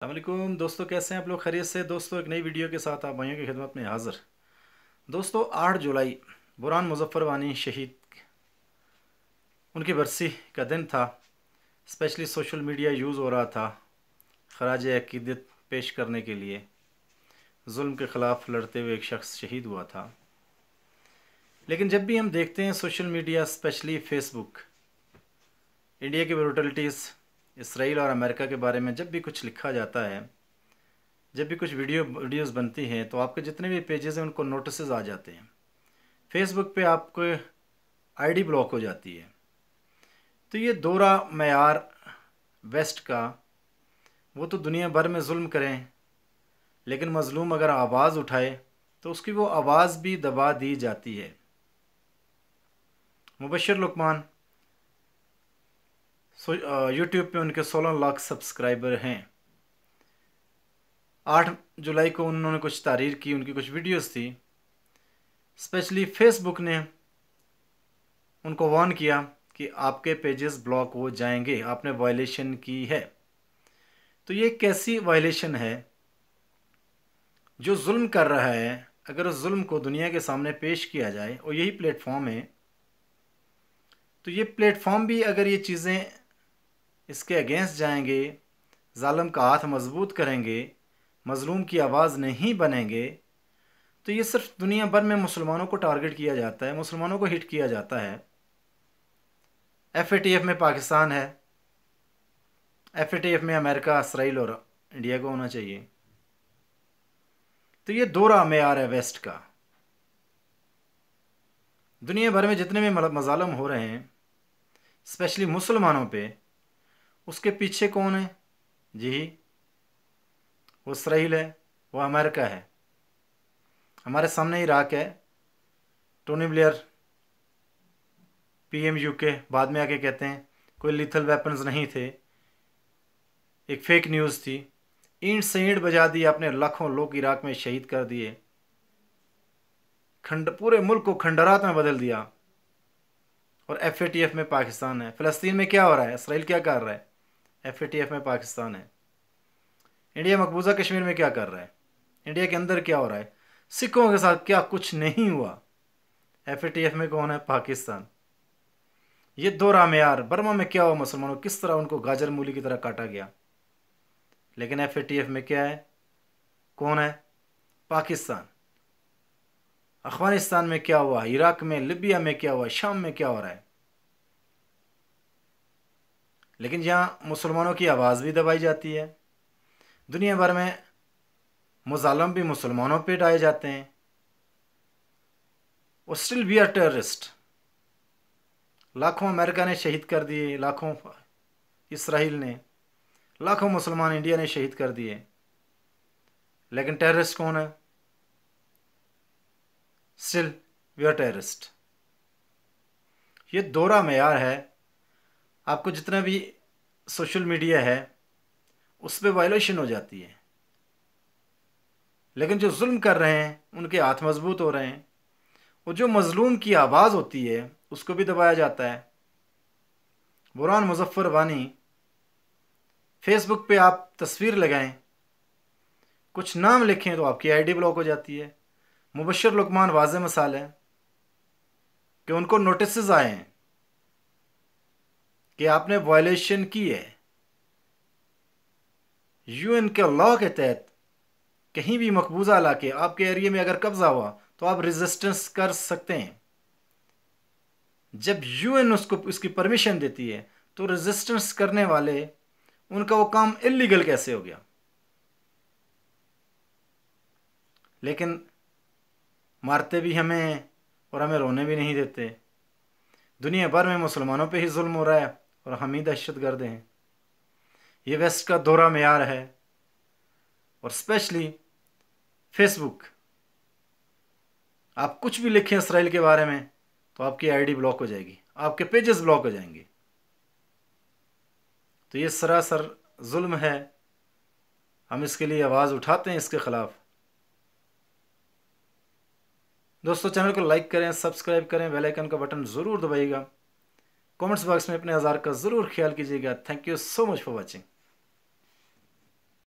अस्सलामुअलैकुम दोस्तों, कैसे हैं आप लोग? खैरियत से? दोस्तों, एक नई वीडियो के साथ आप भाइयों की खिदमत में हाज़िर। दोस्तों, 8 जुलाई बुरहान मुज़फ़्फ़र वानी शहीद, उनकी बरसी का दिन था। स्पेशली सोशल मीडिया यूज़ हो रहा था खराज अक़ीदत पेश करने के लिए। जुल्म के ख़िलाफ़ लड़ते हुए एक शख्स शहीद हुआ था। लेकिन जब भी हम देखते हैं social media, specially Facebook, India की ब्रूटलिटीज़, इसराइल और अमेरिका के बारे में जब भी कुछ लिखा जाता है, जब भी कुछ वीडियोज़ बनती हैं, तो आपके जितने भी पेजेस हैं उनको नोटिसेस आ जाते हैं। फेसबुक पे आपको आईडी ब्लॉक हो जाती है। तो ये दोहरा मयार वेस्ट का, वो तो दुनिया भर में जुल्म करें, लेकिन मज़लूम अगर आवाज़ उठाए तो उसकी वो आवाज़ भी दबा दी जाती है। मुबशर लुकमान, यूट्यूब पे उनके 16 लाख सब्सक्राइबर हैं। 8 जुलाई को उन्होंने कुछ तारीर की, उनकी कुछ वीडियोस थी। स्पेशली फेसबुक ने उनको वार्न किया कि आपके पेजेस ब्लॉक हो जाएंगे, आपने वायलेशन की है। तो ये कैसी वायलेशन है? जो जुल्म कर रहा है, अगर उस जुल्म को दुनिया के सामने पेश किया जाए, और यही प्लेटफॉर्म है, तो ये प्लेटफॉर्म भी अगर ये चीज़ें इसके अगेंस्ट जाएंगे, जालिम का हाथ मजबूत करेंगे, मजलूम की आवाज़ नहीं बनेंगे, तो ये सिर्फ दुनिया भर में मुसलमानों को टारगेट किया जाता है, मुसलमानों को हिट किया जाता है। FATF में पाकिस्तान है, FATF में अमेरिका, इसराइल और इंडिया को होना चाहिए। तो ये दोहरा मेयार है वेस्ट का। दुनिया भर में जितने भी मज़ालम हो रहे हैं, स्पेशली मुसलमानों पे, उसके पीछे कौन है? जी, वो इसराइल है, वो अमेरिका है। हमारे सामने इराक है। टोनी ब्लेयर PM UK बाद में आके कहते हैं कोई लीथल वेपन्स नहीं थे, एक फेक न्यूज़ थी। ईंट से ईंट बजा दी आपने, लाखों लोग इराक में शहीद कर दिए, पूरे मुल्क को खंडरात में बदल दिया। और FATF में पाकिस्तान है। फ़लस्तीन में क्या हो रहा है? इसराइल क्या कर रहा है? FATF में पाकिस्तान है। इंडिया मकबूजा कश्मीर में क्या कर रहा है? इंडिया के अंदर क्या हो रहा है? सिखों के साथ क्या कुछ नहीं हुआ? FATF में कौन है? पाकिस्तान। ये दो रामयार। बर्मा में क्या हुआ? मुसलमानों किस तरह उनको गाजर मूली की तरह काटा गया। लेकिन FATF में क्या है? कौन है? पाकिस्तान। अफगानिस्तान में क्या हुआ? इराक में, लिबिया में क्या हुआ? शाम में क्या हो रहा है? लेकिन यहाँ मुसलमानों की आवाज़ भी दबाई जाती है। दुनिया भर में मुजालम भी मुसलमानों पे डाले जाते हैं। और स्टिल वी आर टेररिस्ट। लाखों अमेरिका ने शहीद कर दिए, लाखों इसराइल ने, लाखों मुसलमान इंडिया ने शहीद कर दिए, लेकिन टेररिस्ट कौन है? Still we are terrorist. ये दोहरा मेयार है। आपको जितना भी सोशल मीडिया है उस पर वायलेशन हो जाती है, लेकिन जो जुल्म कर रहे हैं उनके हाथ मजबूत हो रहे हैं। और जो मजलूम की आवाज़ होती है उसको भी दबाया जाता है। बुरहान मुज़फ़्फ़र वानी, फेसबुक पे आप तस्वीर लगाएं, कुछ नाम लिखें तो आपकी आईडी ब्लॉक हो जाती है। मुबशर लुकमान वाज़े मिसाल है कि उनको नोटिस आए हैं कि आपने वायलेशन की है। UN के लॉ के तहत कहीं भी मकबूजा इलाके, आपके एरिया में अगर कब्जा हुआ तो आप रेजिस्टेंस कर सकते हैं। जब UN उसको उसकी परमिशन देती है तो रेजिस्टेंस करने वाले, उनका वो काम इलीगल कैसे हो गया? लेकिन मारते भी हमें और हमें रोने भी नहीं देते। दुनिया भर में मुसलमानों पे ही जुल्म हो रहा है और हम ही दहशतगर्द हैं। ये वेस्ट का दोहरा मेयार है। और स्पेशली फेसबुक, आप कुछ भी लिखें इसराइल के बारे में तो आपकी आईडी ब्लॉक हो जाएगी, आपके पेजेस ब्लॉक हो जाएंगे। तो ये सरासर जुल्म है। हम इसके लिए आवाज़ उठाते हैं, इसके ख़िलाफ़। दोस्तों, चैनल को लाइक करें, सब्सक्राइब करें, बेल आइकन का बटन ज़रूर दबाइएगा। कमेंट्स बॉक्स में अपने हज़ार का ज़रूर ख्याल कीजिएगा। Thank you so much for watching.